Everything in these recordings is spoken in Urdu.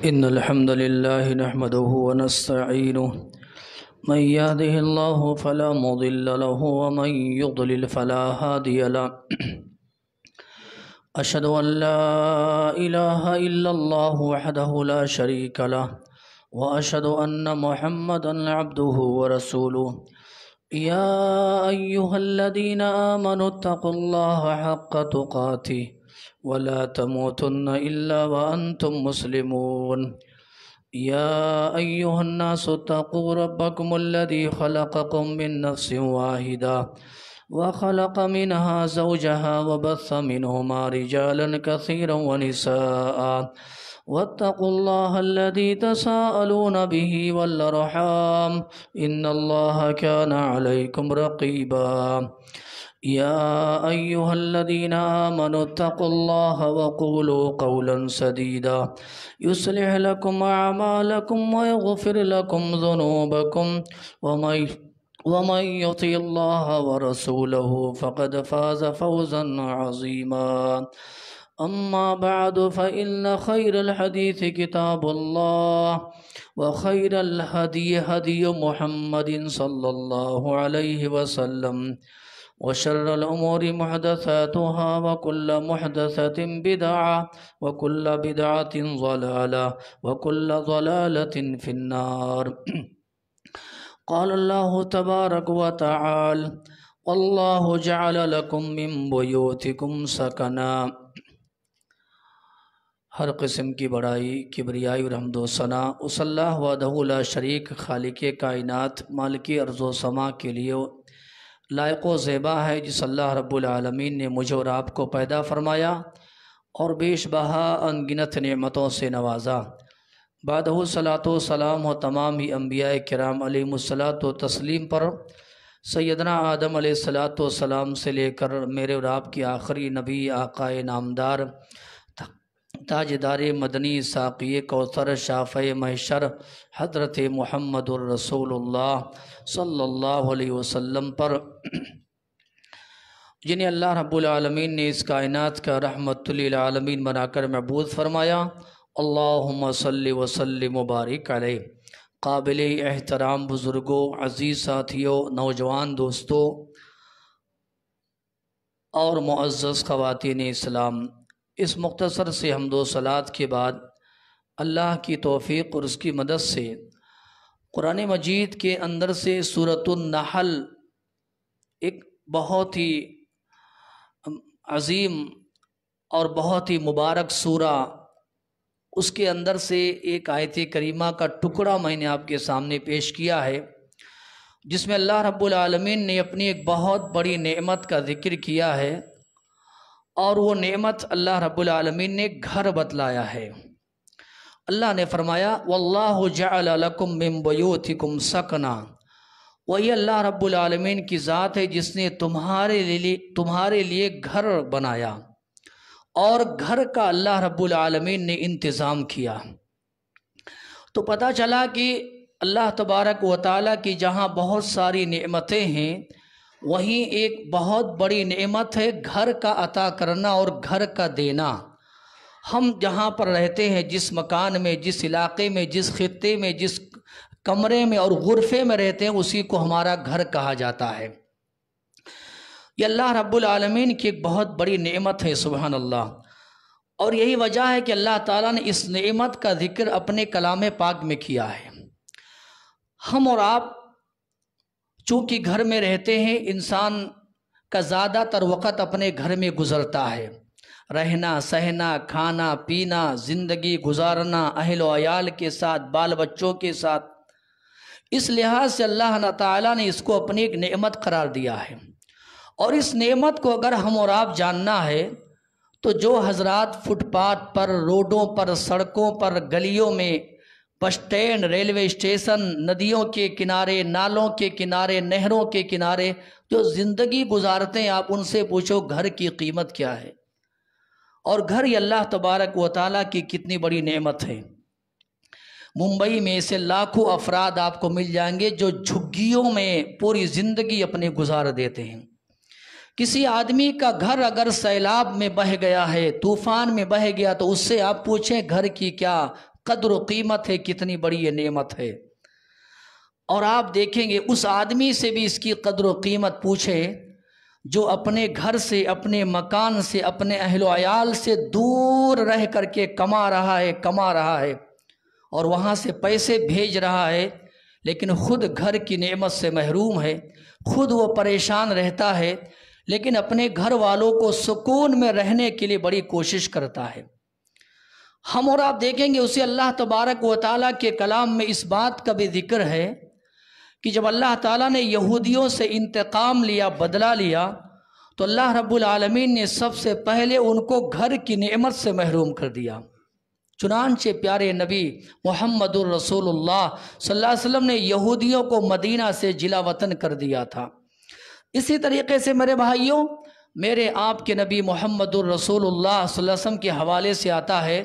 إن الحمد لله نحمده ونستعينه من يهده الله فلا مضل له ومن يضلل فلا هادي له أشهد أن لا إله إلا الله وحده لا شريك له وأشهد أن محمدا عبده ورسوله يا أيها الذين آمنوا اتقوا الله حق تقاته ولا تموتن إلا وأنتم مسلمون يا أيها الناس اتقوا ربكم الذي خلقكم من نفس واحدة وخلق منها زوجها وبث منهما رجالا كثيرا ونساء واتقوا الله الذي تساءلون به والأرحام إن الله كان عليكم رقيبا يا أيها الذين آمنوا اتقوا الله وقولوا قولا سديدا يصلح لكم أعمالكم ويغفر لكم ذنوبكم ومن يطع الله ورسوله فقد فاز فوزا عظيما أما بعد فإن خير الحديث كتاب الله وخير الهدي هدي محمد صلى الله عليه وسلم وشر الأمور محدثاتها وكل محدثة بدعة وكل بدعة ضلالة وكل ضلالة في النار قال الله تبارك وتعالى والله جعل لكم من بيوتكم سكنا۔ ہر قسم کی بڑائی، کبریائی اور حمد و ثنا اس اللہ وحدہ لا شریک خالق کائنات مالک ارض و سما کے لیے لائق و زیبا ہے، جس اللہ رب العالمین نے مجھے اور آپ کو پیدا فرمایا اور بیش بہا انگنت نعمتوں سے نوازا۔ بعدہ صلاۃ و سلام و تمام ہی انبیاء کرام علیہم الصلاۃ و تسلیم پر سیدنا آدم علیہ الصلاۃ والسلام سے لے کر میرے اور آپ کی آخری نبی آقا نامدار تاجدار مدنی ساقی کوثر شافع محشر حضرت محمد الرسول اللہ صلی اللہ علیہ وسلم پر، جنہیں اللہ رب العالمین نے اس کائنات کا رحمت للعالمین بنا کر مبعوث فرمایا۔ اللہم صلی وسلم مبارک علیہ۔ قابل احترام بزرگوں، عزیز ساتھیوں، نوجوان دوستوں اور معزز خواتین اسلام، اس مختصر سے حمد و صلات کے بعد اللہ کی توفیق اور اس کی مدد سے قرآن مجید کے اندر سے سورۃ النحل، ایک بہت ہی عظیم اور بہت ہی مبارک سورہ، اس کے اندر سے ایک آیت کریمہ کا ٹکڑا میں نے آپ کے سامنے پیش کیا ہے، جس میں اللہ رب العالمین نے اپنی ایک بہت بڑی نعمت کا ذکر کیا ہے، اور وہ نعمت اللہ رب العالمین نے گھر بتلایا ہے۔ اللہ نے فرمایا واللہ جعل لکم من بیوتکم سکنا، وہی اللہ رب العالمین کی ذات ہے جس نے تمہارے لیے گھر بنایا اور گھر کا اللہ رب العالمین نے انتظام کیا۔ تو پتہ چلا کہ اللہ تبارک و تعالیٰ کی جہاں بہت ساری نعمتیں ہیں، وہیں ایک بہت بڑی نعمت ہے گھر کا عطا کرنا اور گھر کا دینا۔ ہم جہاں پر رہتے ہیں، جس مکان میں، جس علاقے میں، جس خطے میں، جس کمرے میں اور غرفے میں رہتے ہیں، اسی کو ہمارا گھر کہا جاتا ہے۔ یہ اللہ رب العالمین کی ایک بہت بڑی نعمت ہے، سبحان اللہ۔ اور یہی وجہ ہے کہ اللہ تعالیٰ نے اس نعمت کا ذکر اپنے کلام پاک میں کیا ہے۔ ہم اور آپ چونکہ گھر میں رہتے ہیں، انسان کا زیادہ تر وقت اپنے گھر میں گزرتا ہے، رہنا، سہنا، کھانا، پینا، زندگی گزارنا، اہل و عیال کے ساتھ، بال بچوں کے ساتھ۔ اس لحاظ سے اللہ تعالیٰ نے اس کو اپنی ایک نعمت قرار دیا ہے، اور اس نعمت کو اگر ہم اور آپ جاننا ہے تو جو حضرات فٹ پاتھ پر، روڈوں پر، سڑکوں پر، گلیوں میں، بس اسٹینڈ، ریلوے اسٹیشن، ندیوں کے کنارے، نالوں کے کنارے، نہروں کے کنارے جو زندگی گزارتے ہیں، آپ ان سے پوچھو گھر کی قیمت کیا ہے، اور گھر یہ اللہ تبارک و تعالیٰ کی کتنی بڑی نعمت ہے۔ ممبئی میں ایسے لاکھوں افراد آپ کو مل جائیں گے جو جھگیوں میں پوری زندگی اپنے گزار دیتے ہیں۔ کسی آدمی کا گھر اگر سیلاب میں بہہ گیا ہے، طوفان میں بہہ گیا، تو اس سے آپ پوچھیں گھر کی کیا قدر و قیمت ہے، کتنی بڑی یہ نعمت ہے۔ اور آپ دیکھیں گے اس آدمی سے بھی اس کی قدر و قیمت پوچھے جو اپنے گھر سے، اپنے مکان سے، اپنے اہل و عیال سے دور رہ کر کے کما رہا ہے اور وہاں سے پیسے بھیج رہا ہے، لیکن خود گھر کی نعمت سے محروم ہے، خود وہ پریشان رہتا ہے، لیکن اپنے گھر والوں کو سکون میں رہنے کے لیے بڑی کوشش کرتا ہے۔ ہم اور آپ دیکھیں گے اسے اللہ تبارک و تعالیٰ کے کلام میں اس بات کا بھی ذکر ہے کہ جب اللہ تعالیٰ نے یہودیوں سے انتقام لیا، بدلہ لیا، تو اللہ رب العالمین نے سب سے پہلے ان کو گھر کی نعمت سے محروم کر دیا۔ چنانچہ پیارے نبی محمد الرسول اللہ صلی اللہ علیہ وسلم نے یہودیوں کو مدینہ سے جلا وطن کر دیا تھا۔ اسی طریقے سے میرے بھائیوں، میرے آپ کے نبی محمد الرسول اللہ صلی اللہ علیہ وسلم کے حوالے سے آتا ہے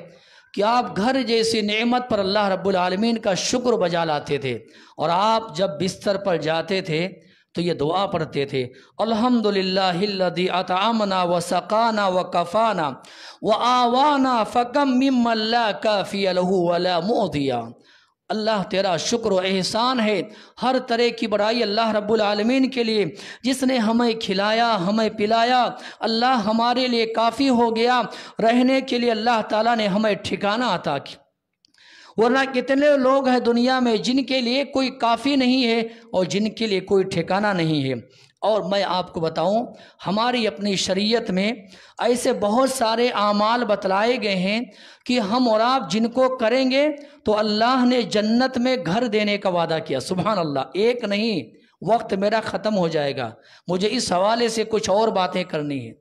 کہ آپ گھر جیسی نعمت پر اللہ رب العالمین کا شکر بجا لاتے تھے، اور آپ جب بستر پر جاتے تھے تو یہ دعا پڑھتے تھے، الحمدللہ الذی اطعمنا وسقانا وکفانا وآوانا فکم ممن لا کافی لہ ولا معطی۔ اللہ تیرا شکر و احسان ہے، ہر طرح کی بڑائی اللہ رب العالمین کے لیے، جس نے ہمیں کھلایا، ہمیں پلایا، اللہ ہمارے لیے کافی ہو گیا، رہنے کے لیے اللہ تعالیٰ نے ہمیں ٹھکانہ عطا کیا۔ ورنہ کتنے لوگ ہیں دنیا میں جن کے لیے کوئی کافی نہیں ہے اور جن کے لیے کوئی ٹھکانہ نہیں ہے۔ اور میں آپ کو بتاؤں، ہماری اپنی شریعت میں ایسے بہت سارے اعمال بتلائے گئے ہیں کہ ہم اور آپ جن کو کریں گے تو اللہ نے جنت میں گھر دینے کا وعدہ کیا۔ سبحان اللہ، ایک نہیں، وقت میرا ختم ہو جائے گا، مجھے اس حوالے سے کچھ اور باتیں کرنی ہیں۔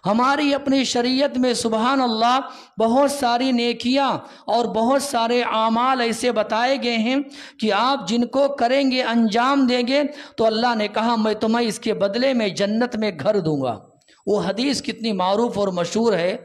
ہماری اپنی شریعت میں سبحان اللہ بہت ساری نیکیاں اور بہت سارے اعمال ایسے بتائے گئے ہیں کہ آپ جن کو کریں گے، انجام دیں گے، تو اللہ نے کہا میں تمہیں اس کے بدلے میں جنت میں گھر دوں گا۔ وہ حدیث کتنی معروف اور مشہور ہے،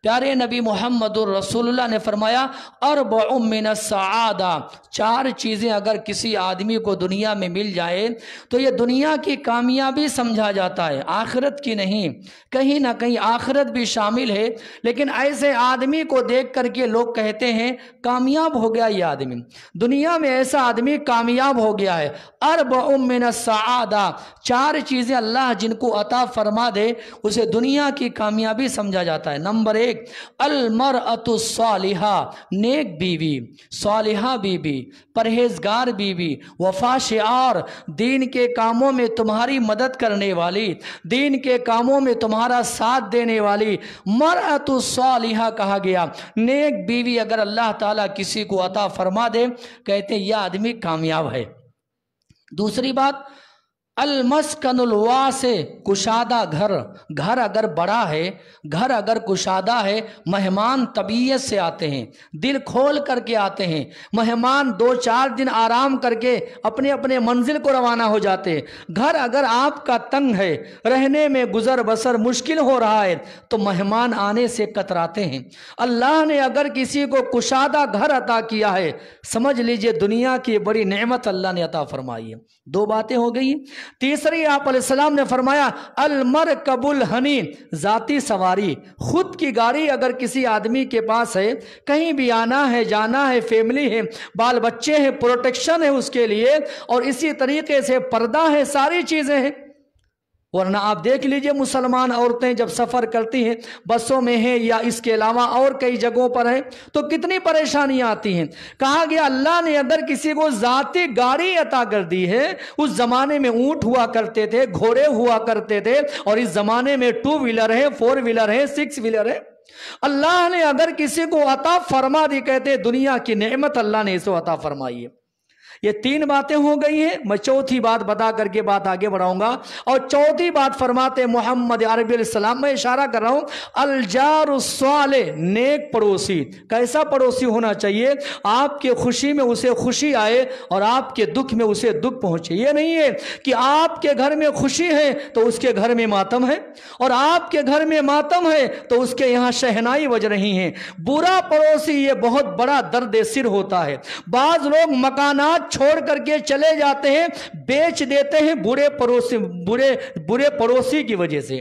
پیارے نبی محمد الرسول اللہ نے فرمایا، اربع من السعادہ، 4 چیزیں اگر کسی آدمی کو دنیا میں مل جائے تو یہ دنیا کی کامیابی سمجھا جاتا ہے، آخرت کی نہیں۔ کہیں نہ کہیں آخرت بھی شامل ہے، لیکن ایسے آدمی کو دیکھ کر کے لوگ کہتے ہیں کامیاب ہو گیا یہ آدمی، دنیا میں ایسا آدمی کامیاب ہو گیا ہے۔ اربع من السعادہ، 4 چیزیں اللہ جن کو عطا فرما دے اسے دنیا کی کامیابی سمجھا جاتا ہے۔ نمبر 1، المرأۃ الصالحہ، نیک بیوی، صالحہ بیوی، پرہیزگار بیوی، وفا شعار، دین کے کاموں میں تمہاری مدد کرنے والی، دین کے کاموں میں تمہارا ساتھ دینے والی، مرأۃ الصالحہ کہا گیا۔ نیک بیوی اگر اللہ تعالیٰ کسی کو عطا فرما دے، کہتے ہیں یہ آدمی کامیاب ہے۔ دوسری بات، المسکن الواسع، کشادہ گھر، گھر اگر بڑا ہے، گھر اگر کشادہ ہے، مہمان طبیعت سے آتے ہیں، دل کھول کر کے آتے ہیں، مہمان 2-4 دن آرام کر کے اپنے اپنے منزل کو روانہ ہو جاتے ہیں۔ گھر اگر آپ کا تنگ ہے، رہنے میں گزر بسر مشکل ہو رہا ہے، تو مہمان آنے سے کتراتے ہیں۔ اللہ نے اگر کسی کو کشادہ گھر عطا کیا ہے، سمجھ لیجئے دنیا کی بڑی نعمت اللہ نے عطا فرمائی ہے۔ 2 باتیں ہو گئی۔ تیسری، آپ علیہ السلام نے فرمایا المرکب الحنی، ذاتی سواری، خود کی گاڑی اگر کسی آدمی کے پاس ہے، کہیں بھی آنا ہے، جانا ہے، فیملی ہے، بال بچے ہیں، پروٹیکشن ہے اس کے لیے، اور اسی طریقے سے پردہ ہے، ساری چیزیں ہیں۔ ورنہ آپ دیکھ لیجئے مسلمان عورتیں جب سفر کرتی ہیں، بسوں میں ہیں یا اس کے علاوہ اور کئی جگہوں پر ہیں، تو کتنی پریشانیاں آتی ہیں۔ کہا گیا اللہ نے اگر کسی کو ذاتی گاڑی عطا کر دی ہے، اس زمانے میں اونٹ ہوا کرتے تھے، گھوڑے ہوا کرتے تھے، اور اس زمانے میں 2 ویلر ہے، 4 ویلر ہے، 6 ویلر ہے، اللہ نے اگر کسی کو عطا فرما دی، کہتے دنیا کی نعمت اللہ نے اسے عطا فرمائی ہے۔ یہ 3 باتیں ہو گئی ہیں۔ میں چوتھی بات بتا کر کے بات آگے بڑھاؤں گا، اور چوتھی بات فرماتے محمد عربی علیہ السلام، میں اشارہ کر رہا ہوں، الجار الصالح، نیک پڑوسی۔ کیسا پڑوسی ہونا چاہیے؟ آپ کے خوشی میں اسے خوشی آئے اور آپ کے دکھ میں اسے دکھ پہنچے۔ یہ نہیں ہے کہ آپ کے گھر میں خوشی ہے تو اس کے گھر میں ماتم ہے، اور آپ کے گھر میں ماتم ہے تو اس کے یہاں شہنائی بج رہی ہیں۔ برا پڑوسی یہ بہت بڑا درد سر ہوتا ہے۔ بعض لوگ مکانات چھوڑ کر کے چلے جاتے ہیں، بیچ دیتے ہیں برے پڑوسی کی وجہ سے۔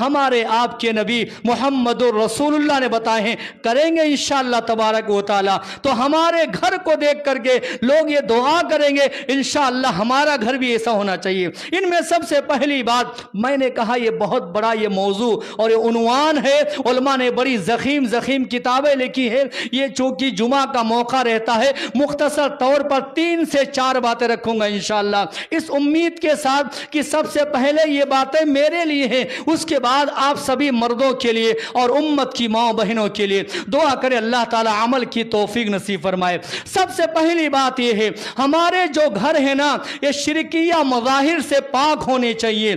ہمارے آپ کے نبی محمد رسول اللہ نے بتائے ہیں، کریں گے انشاءاللہ تبارک و تعالی تو ہمارے گھر کو دیکھ کر کے لوگ یہ دعا کریں گے انشاءاللہ ہمارا گھر بھی ایسا ہونا چاہیے۔ ان میں سب سے پہلی بات میں نے کہا، یہ بہت بڑا یہ موضوع اور یہ عنوان ہے، علماء نے بڑی زخیم کتابیں لکھی ہے، یہ چونکہ جمعہ کا موقع رہتا ہے مختصر طور پر 3 سے 4 باتیں رکھوں گا انشاءاللہ، اس امید کے ساتھ کہ سب سے پہلے یہ باتیں میرے لیے ہیں، اس کے بعد آپ سبھی مردوں کے لیے اور امت کی ماں بہنوں کے لیے دعا کرے اللہ تعالی عمل کی توفیق نصیب فرمائے۔ سب سے پہلی بات یہ ہے، ہمارے جو گھر ہے نا یہ شرکیہ مظاہر سے پاک ہونے چاہیے۔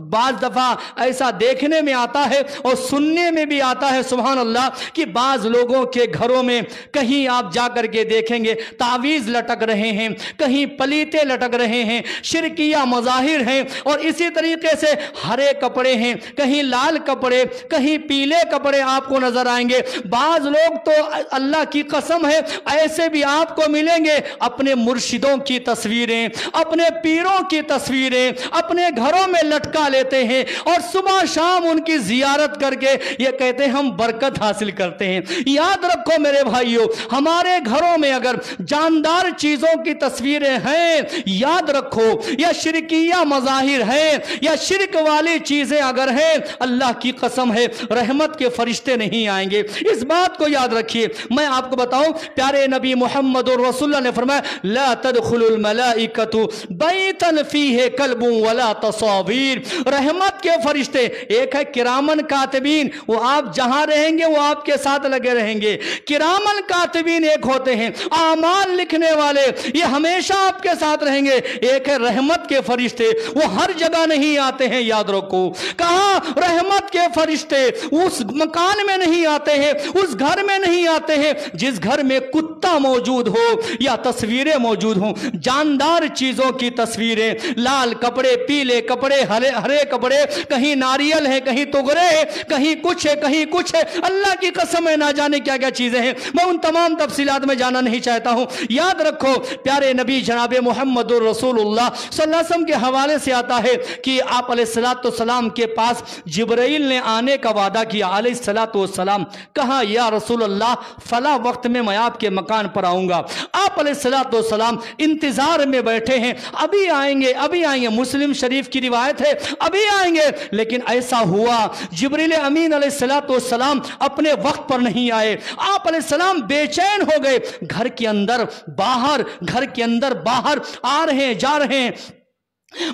بعض دفعہ ایسا دیکھنے میں آتا ہے اور سننے میں بھی آتا ہے سبحان اللہ کہ بعض لوگوں کے گھروں میں کہیں آپ جا کر کے دیکھیں گے تعویذ لٹک رہے ہیں، کہیں پلیتے لٹک رہے ہیں، شرکیہ مظاہر ہیں، اور اسی طریقے سے ہرے کپڑے ہیں، کہیں لال کپڑے، کہیں پیلے کپڑے آپ کو نظر آئیں گے۔ بعض لوگ تو اللہ کی قسم ہے ایسے بھی آپ کو ملیں گے اپنے مرشدوں کی تصویریں، اپنے پیروں کی تصویریں اپنے گھروں میں لٹکا لیتے ہیں اور صبح شام ان کی زیارت کر کے یہ کہتے ہیں ہم برکت حاصل کرتے ہیں۔ یاد رکھو میرے بھائیوں، ہمارے گھروں میں اگر جاندار چیزوں کی تصویریں ہیں، یاد رکھو یا شرکیہ مظاہر ہیں یا شرک والی چیزیں اگر ہیں، اللہ کی قسم ہے رحمت کے فرشتے نہیں آئیں گے۔ اس بات کو یاد رکھیے۔ میں آپ کو بتاؤں پیارے نبی محمد رسول اللہ نے فرمایا لا تدخل الملائکۃ بیتا فیہ کلب ولا تصاویر، رحمت کے فرشتے ایک ہے کرامن کاتبین، وہ آپ جہاں رہیں گے وہ آپ کے ساتھ لگے رہیں گے۔ کرامن کاتبین ایک ہوتے ہیں اعمال لکھنے والے، یہ ہمیشہ آپ کے ساتھ رہیں گے۔ ایک ہے رحمت کے فرشتے، وہ ہر جگہ نہیں آتے ہیں، یاد رکھو۔ کہاں رحمت کے فرشتے اس مکان میں نہیں آتے ہیں، اس گھر میں نہیں آتے ہیں جس گھر میں کتا موجود ہو یا تصویریں موجود ہوں، جاندار چیزوں کی تصویریں، لال کپڑے، پیلے کپڑے، ہرے کپڑے، کہیں ناریل ہے، کہیں تغرے ہے، کہیں کچھ ہے، کہیں کچھ ہے، اللہ کی قسم ہے نہ جانے کیا کیا چیزیں ہیں، میں ان تمام تفصیلات میں جانا نہیں چاہتا ہوں۔ یاد رکھو پیارے نبی جناب محمد رسول اللہ صلی اللہ علیہ وسلم کے حوالے سے آتا ہے کہ آپ علیہ السلام کے پاس جبرائیل نے آنے کا وعدہ کیا، علیہ السلام کہا یا رسول اللہ فلاں وقت میں آپ کے مکان پر آؤں گا۔ آپ علیہ السلام انتظار میں بیٹھے ہیں، ابھی آئیں گے ابھی آئیں گے، مسلم شریف کی روایت ہے ابھی آئیں گے، لیکن ایسا ہوا جبریل امین علیہ السلام اپنے وقت پر نہیں آئے۔ آپ علیہ السلام بے چین ہو گئے، گھر کے اندر باہر آ رہے ہیں جا رہے ہیں۔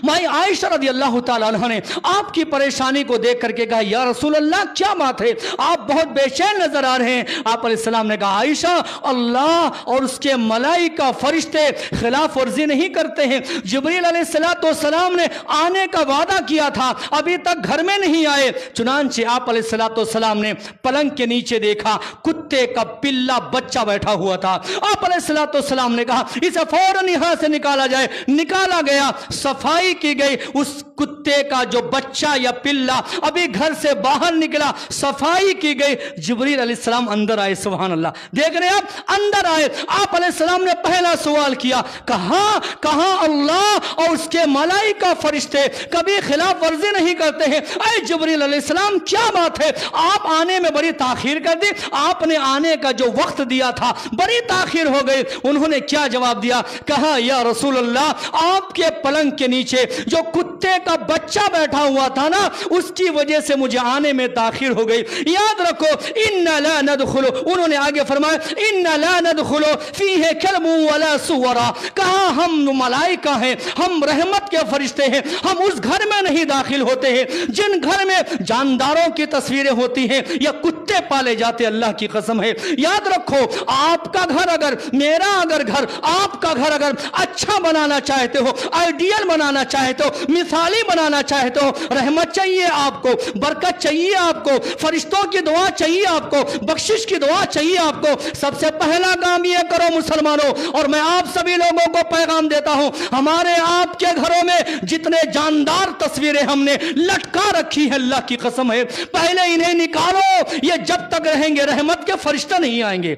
مائی عائشہ رضی اللہ تعالیٰ عنہ نے آپ کی پریشانی کو دیکھ کر کے کہا یا رسول اللہ کیا بات ہے، آپ بہت بے چین نظر آ رہے ہیں۔ آپ علیہ السلام نے کہا عائشہ اللہ اور اس کے ملائکہ فرشتے خلاف ورزی نہیں کرتے ہیں، جبریل علیہ السلام نے آنے کا وعدہ کیا تھا، ابھی تک گھر میں نہیں آئے۔ چنانچہ آپ علیہ السلام نے پلنگ کے نیچے دیکھا کتے کا پلا بچہ بیٹھا ہوا تھا۔ آپ علیہ السلام نے کہا اسے فوراً یہاں سے نکالا جائے، نکالا گیا، صفائی کی گئی، اس کتے کا جو بچہ یا پلا ابھی گھر سے باہر نکلا، صفائی کی گئی، جبریل علیہ السلام اندر آئے، سبحان اللہ، دیکھ رہے ہیں آپ اندر آئے۔ آپ علیہ السلام نے پہلا سوال کیا کہاں اللہ اور اس کے ملائکہ فرشتے کبھی خلاف ورزی نہیں کرتے ہیں، اے جبریل علیہ السلام کیا بات ہے، آپ آنے میں بڑی تاخیر کر دی، آپ نے آنے کا جو وقت دیا تھا بڑی تاخیر ہو گئی۔ انہوں نے کیا جواب دیا، کہا یا رسول اللہ آپ کے پلنگ کے نیچے جو کتے کا بچہ بیٹھا ہوا تھا نا اس کی وجہ سے مجھے آنے میں تاخیر ہو گئی۔ یاد رکھو ان لا ندخل، انہوں نے آگے فرمایا ان لا ندخل فیہ کلب ولا صورا، کہا ہم ملائکہ ہیں، ہم رحمت کے فرشتے ہیں، ہم اس گھر میں نہیں داخل ہوتے ہیں جن گھر میں جانداروں کی تصویریں ہوتی ہیں یا کتے پالے جاتے، اللہ کی قسم ہے۔ یاد رکھو آپ کا گھر اگر میرا گھر آپ کا گھر اگر اچھا بنانا چاہتے ہو، آئیڈیل بنانا چاہتے ہو، مثالی بنانا چاہتے ہو، رحمت چاہیے آپ کو، برکت چاہیے آپ کو، فرشتوں کی دعا چاہیے آپ کو، بخشش کی دعا چاہیے آپ کو، سب سے پہلا کام یہ کرو مسلمانوں، اور میں آپ سبھی لوگوں کو پیغام دیتا ہوں، ہمارے آپ کے گھروں میں جتنے جاندار تصویریں ہم نے لٹکا رکھی ہے، اللہ کی قسم ہے پہلے انہیں نکالو، یہ جب تک رہیں گے رحمت کے فرشتہ نہیں آئیں گے۔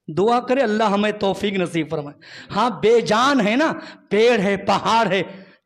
دعا کرے اللہ ہمیں توفیق نصیب فرمائے۔ ہاں بے جان ہے نا، پیڑ ہے، پہاڑ ہے،